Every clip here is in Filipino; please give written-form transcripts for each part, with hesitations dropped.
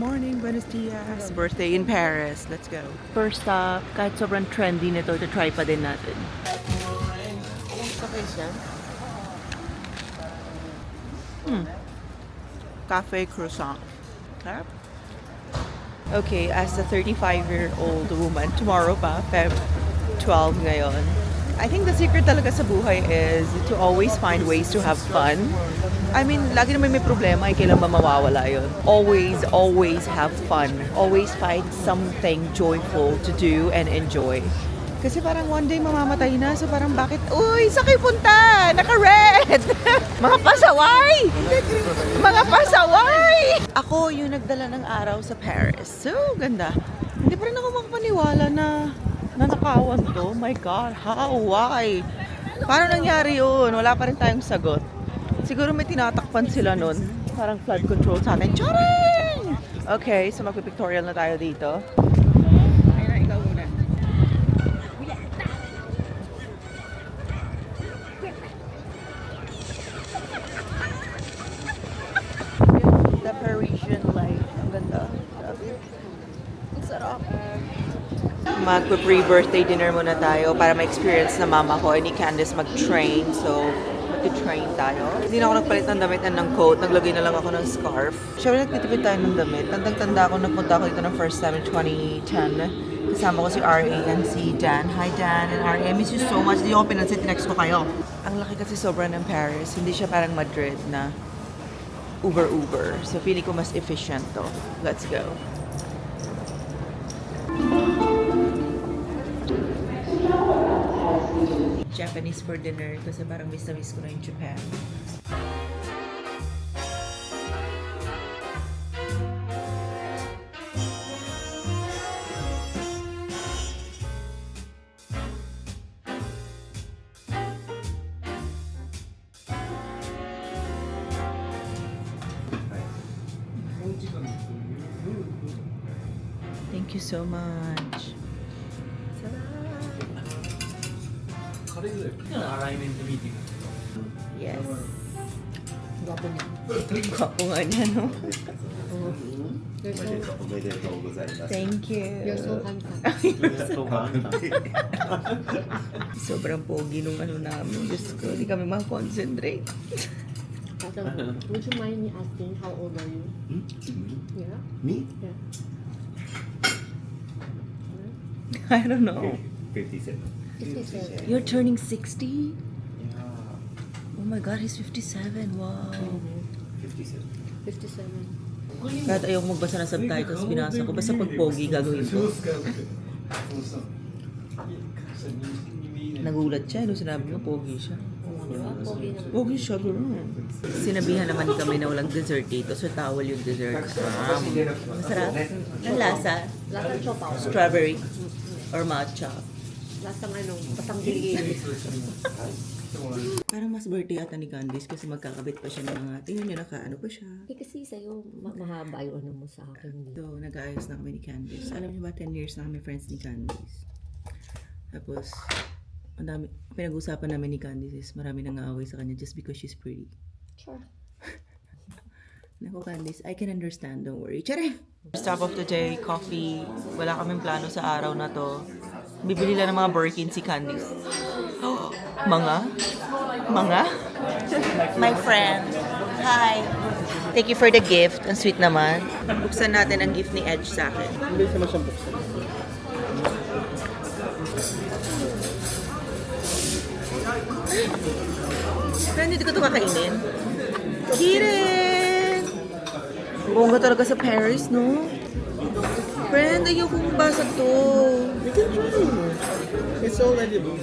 morning, buenos dias. Birthday in Paris. Let's go. First stop, kahit sobrang trendy nito, try pa din natin. Cafe croissant. Sarap. Okay, as a 35-year-old woman, tomorrow pa, Feb 12 ngayon. I think the secret talaga sa buhay is to always find ways to have fun. I mean, lagi naman may problema, ay kailan ba mawawala yun? Always have fun. Always find something joyful to do and enjoy. Kasi parang one day mamamatay na, so parang bakit, uy, sa kayo punta? Naka-red! Mga pasaway! Mga pasaway! Ako yung nagdala ng araw sa Paris. So, ganda. Hindi pa rin ako makapaniwala na nanakawan to. My God, how? Why? Paano nangyari yun? Wala pa rin tayong sagot. Siguro may tinatakpan sila nun. Parang flood control sa atin. Charing! Okay, so magpipictorial na tayo dito. Ayun na, ikaw muna. The Parisian life. Ang ganda. Ang sarap. Magpa-pre-birthday dinner muna tayo para ma-experience na mama ko ni Candice mag-train. So, mag-train tayo. Hindi na ako nagpalit ng damit and ng coat. Naglagay na lang ako ng scarf. Siyempre, nagtitipid tayo ng damit. Tandang-tanda ako, nagpunta ako dito ng first time in 2010. Kasama ko si RA and si Dan. Hi, Dan and RA. I miss you so much. Hindi ako pinansin. Tinext ko kayo. Ang laki kasi sobra ng Paris. Hindi siya parang Madrid na Uber. So, feeling ko mas efficient to. Let's go. Japanese for dinner kasi parang miss na miss ko na yung Japan. Thank you so much. Yes. Gwapo niya. Gwapo nga niya, no? Thank you. You're so handsome. Sobrang pogi nung ano namin. Diyos ko, di kami makakonsentrate. Would you mind me asking how old are you? Yeah? Me? Yeah. I don't know. 57. 57. You're turning 60? Oh my God, he's 57. Wow. 57. 57. Kahit ayoko magbasa ng subtitles, binasa ko. Basta pag pogi, gagawin ko. Nagulat siya, no? Sinabi mo, pogi siya. Diba? Pogi naman. Pogi siya, gano'n. Sinabihan naman kami na walang dessert dito, so towel yung dessert. Masarap. Ang lasa, Lasang chopaw. strawberry or matcha. Lasang patang gili. Parang mas birthday ata ni Candice kasi magkakabit pa siya ng mga, tingnan niyo, nakaano pa siya. Eh kasi sa'yo, mahaba yung ano mo sa akin. So, nag-aayos na kami ni Candice. Alam niyo ba, 10 years na kami friends ni Candice. Tapos, ang dami, pinag-usapan namin ni Candice is marami nang aaway sa kanya just because she's pretty. Sure. Naku, Candice, I can understand, don't worry. Tiyari! Stop of the day, coffee. Wala kaming plano sa araw na to. Bibili lang ng mga Birkin si Candice. Mga? My friend. Hi. Thank you for the gift. Ang sweet naman. Buksan natin ang gift ni Edge sa akin. Hindi naman siyang buksan. Pero hindi ko ito kakainin. Kirin! Bongga talaga sa Paris, no? Friend, ayokong basag to. You can try. It's all edible.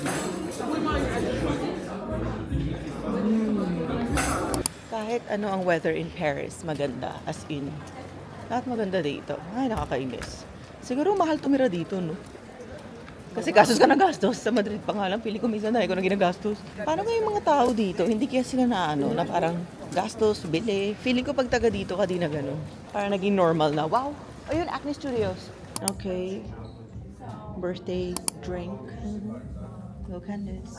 Kahit ano ang weather in Paris, maganda. As in, lahat maganda dito. Ay, nakakainis. Siguro mahal tumira dito, no? Kasi gastos ka na gastos. Sa Madrid pa nga lang, pili ko minsan na ikaw na ginagastos. Paano ba yung mga tao dito? Hindi kaya sila na ano, na parang gastos, bili. Feeling ko pag taga dito ka di na gano'n. Parang naging normal na. Wow! Ayun, Acne Studios. Okay. Birthday drink. Go Candice.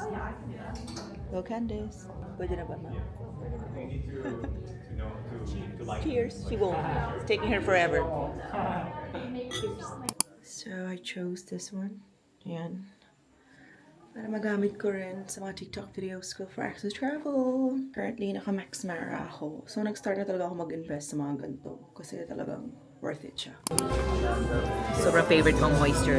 Go Candice. Pwede na ba, ma'am? Cheers. She won't. It's taking her forever. So I chose this one. Ayan. Para magamit ko rin sa mga TikTok videos ko for access travel. Currently, naka-Max Mara ako. So, nag-start na talaga ako mag-invest sa mga ganito. Kasi talagang worth it siya. Sobrang favorite kong moisture.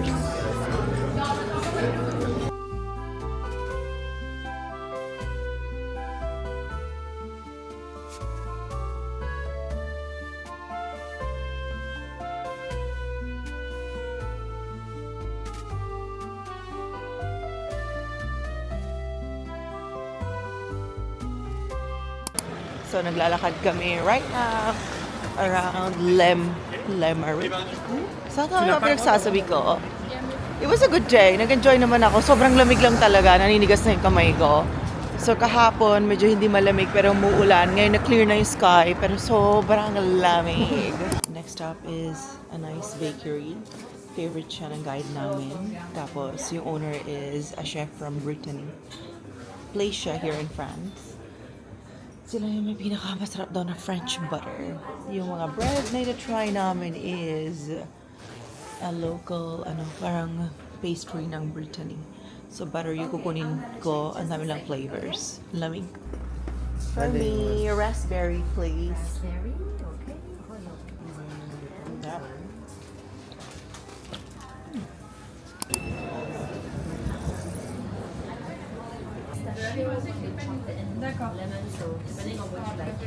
So, naglalakad kami right now around Lemery. Saan ka nga pinagsasabi ko? It was a good day. Nag-enjoy naman ako. Sobrang lamig lang talaga. Naninigas na yung kamay ko. So, kahapon, medyo hindi malamig pero umuulan. Ngayon, na-clear na yung sky pero sobrang lamig. Next stop is a nice bakery. Favorite siya ng guide namin. Tapos, yung owner is a chef from Brittany. Place siya here in France. Sila yung may pinakamasarap daw na French butter. Yung mga bread na ita-try namin is a local, parang pastry ng Brittany. So butter yung kukunin ko, ang dami lang flavors. Lamig. For me, raspberry please. Raspberry? Okay. Yeah. Lemon, so depending on what you like.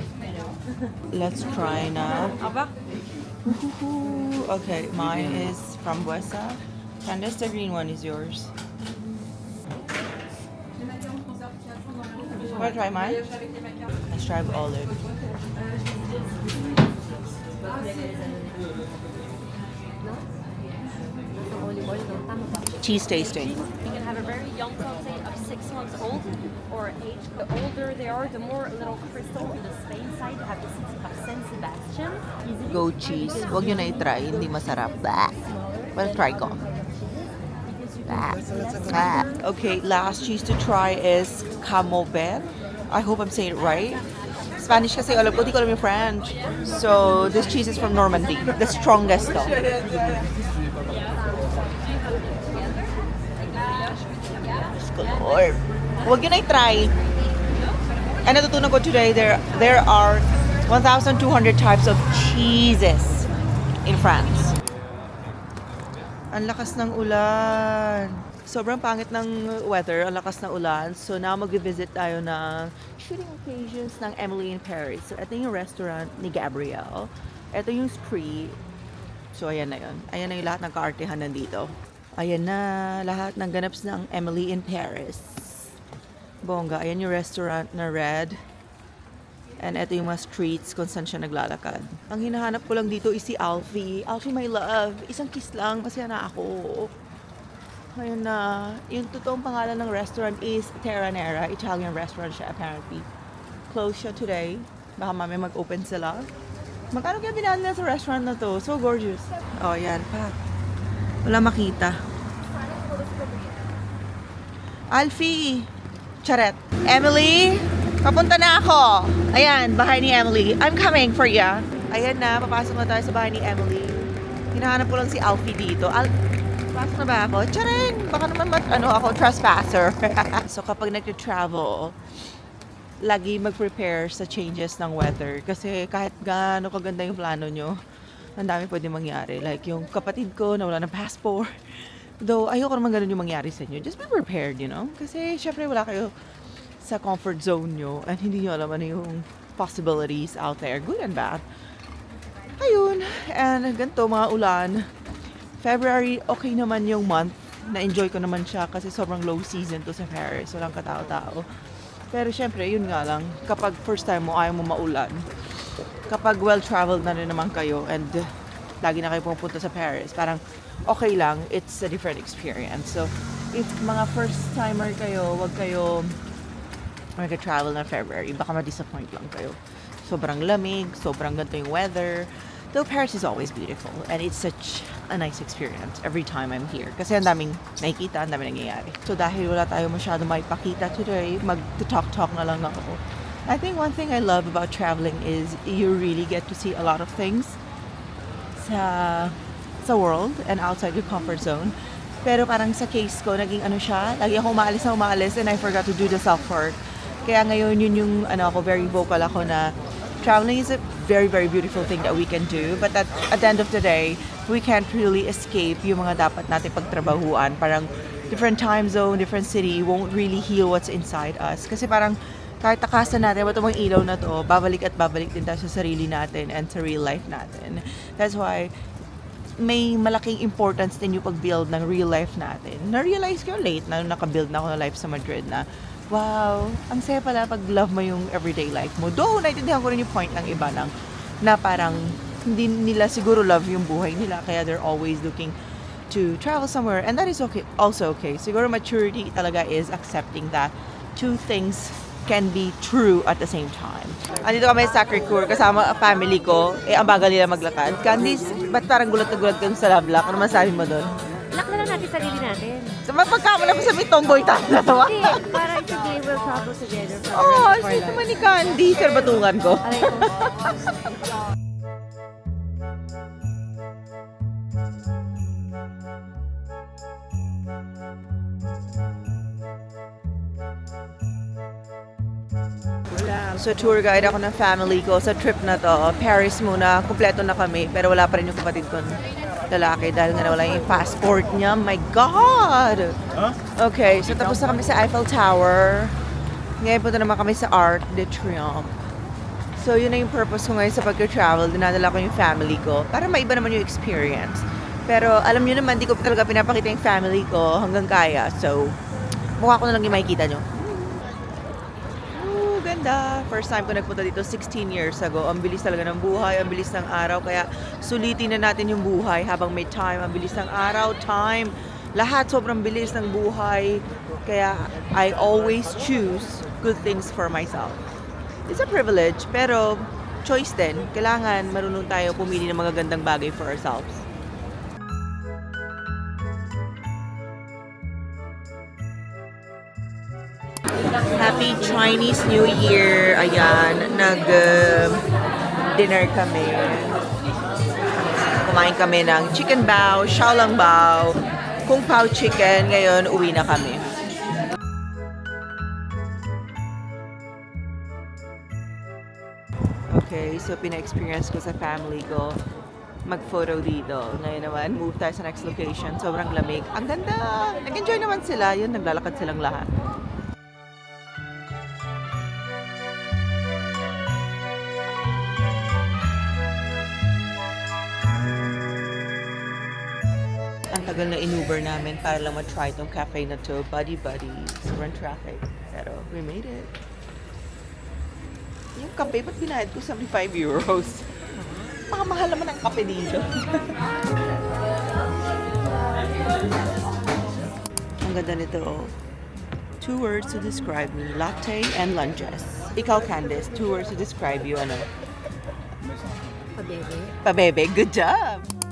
Let's try now. Okay, mine is from Buesa. Candice, the green one is yours. Want to try mine? Let's try olive. Cheese tasting. You can have a very young saute of 6 months old or age. The older they are, the more little crystal on the Spain side. You have the city of San Sebastian. Goat cheese. Huwag nyo na i-try. Hindi masarap. Bah. Well, try ko. Bah. Bah. Okay, last cheese to try is Camembert. I hope I'm saying it right. Spanish kasi alam ko, di ko alam yung French. So, this cheese is from Normandy. The strongest though. Lord. Huwag yun ay try. And natutunan ko today, there are 1,200 types of cheeses in France. Ang lakas ng ulan. Sobrang pangit ng weather, ang lakas ng ulan. So now mag-visit tayo ng shooting occasions ng Emily in Paris. So ito yung restaurant ni Gabrielle. Ito yung Spree. So ayan na yun. Ayan na yung lahat ng kaartehan nandito. Ayan na, lahat ng ganaps ng Emily in Paris. Bongga, ayan yung restaurant na red. And ito yung mga streets kung saan siya naglalakad. Ang hinahanap ko lang dito is si Alfie. Alfie, my love. Isang kiss lang, masaya na ako. Ayun na. Yung totoong pangalan ng restaurant is Terra Nera. Italian restaurant siya apparently. Closed siya today. Baka mamaya mag-open sila. Magkano kaya binaan nila sa restaurant na to? So gorgeous. Oh, yan pa. Wala makita. Alfie! Charet. Emily! Papunta na ako! Ayan, bahay ni Emily. I'm coming for ya. Ayan na, papasok na tayo sa bahay ni Emily. Hinahanap ko lang si Alfie dito. Pasok na ba ako? Charing! Baka naman ako, trespasser. So kapag nag-travel, lagi mag-prepare sa changes ng weather. Kasi kahit gaano kaganda yung plano nyo, ang dami pwede mangyari. Like yung kapatid ko na wala ng passport. Though ayoko naman ganun yung mangyari sa inyo. Just be prepared, you know? Kasi syempre wala kayo sa comfort zone nyo and hindi nyo alam ano yung possibilities out there. Good and bad. Ayun. And ganito, mga ulan. February, okay naman yung month. Na-enjoy ko naman siya kasi sobrang low season to sa Paris. Walang katao-tao. Pero syempre, yun nga lang. Kapag first time mo, ayaw mo maulan. Kapag well-traveled na rin naman kayo and lagi na kayo pumunta sa Paris, parang okay lang, it's a different experience. So, if mga first-timer kayo, wag kayo mag-travel na February, baka ma-disappoint lang kayo. Sobrang lamig, sobrang ganito yung weather. Though Paris is always beautiful and it's such a nice experience every time I'm here. Kasi ang daming nakikita, ang daming nangyayari. So dahil wala tayo masyado maipakita today, mag-talk-talk na lang ako. I think one thing I love about traveling is you really get to see a lot of things sa world and outside your comfort zone. Pero parang sa case ko, naging ano siya, lagi ako umaalis and I forgot to do the self-work. Kaya ngayon yun yung very vocal ako na traveling is a very, very beautiful thing that we can do. But at the end of the day, we can't really escape yung mga dapat natin pagtrabahuan. Parang different time zone, different city won't really heal what's inside us. Kasi parang kahit takasan natin, ba't mga ilaw na to, babalik at babalik din tayo sa sarili natin and sa real life natin. That's why may malaking importance din yung pag-build ng real life natin. Na-realize ko late na naka-build na ako ng life sa Madrid na, wow, ang saya pala pag love mo yung everyday life mo. Though, naintindihan ko rin yung point ng iba na parang hindi nila siguro love yung buhay nila kaya they're always looking to travel somewhere and that is okay, also okay. Siguro maturity talaga is accepting that two things can be true at the same time. Andito kami sa Sacré-Cœur kasama ang family ko. Ang bagal nila maglakad. Candice, ba't parang gulat na gulat ka sa Lovelock? Ano masabi mo doon? Lock na lang natin sarili natin. So, mapagkamala ko sa may tomboy tayo na tawa. Hindi, para today we'll travel together for Oh, our rest of our sweet life. naman ni Candy. Sir, batungan ko. Aray ko. So tour guide ako ng family ko sa trip na to. Paris muna, kumpleto na kami. Pero wala pa rin yung kapatid ko lalaki dahil nga wala yung passport niya. My God! Okay, so tapos na kami sa Eiffel Tower. Ngayon punta naman kami sa Arc de Triomphe. So yun na yung purpose ko ngayon sa pag-travel. Dinadala ko yung family ko para maiba naman yung experience. Pero alam nyo naman, di ko talaga pinapakita yung family ko hanggang kaya. So, mukha ko na lang yung makikita nyo. Ganda. First time ko nagpunta dito 16 years ago. Ang bilis talaga ng buhay, ang bilis ng araw. Kaya sulitin na natin yung buhay habang may time. Ang bilis ng araw, time. Lahat sobrang bilis ng buhay. Kaya I always choose good things for myself. It's a privilege, pero choice din. Kailangan marunong tayo pumili ng mga gandang bagay for ourselves. Happy Chinese New Year! Ayan, nag-dinner kami. Kumain kami ng chicken bao, xiaolong bao, kung pao chicken. Ngayon, uwi na kami. Okay, so pina-experience ko sa family ko mag-photo dito. Ngayon naman, move tayo sa next location. Sobrang lamig. Ang ganda! Nag-enjoy naman sila. Yun, naglalakad silang lahat. Ang tagal na in-Uber namin para lang ma-try itong cafe na to. Buddy. Sobrang traffic. Pero we made it. Yung kape, ba't binayad ko 75 euros? Mahal naman ang kape dito. Ang ganda nito, oh. 2 words to describe me. Latte and lunches. Ikaw, Candice, 2 words to describe you, ano? Pabebe. Pabebe. Good job!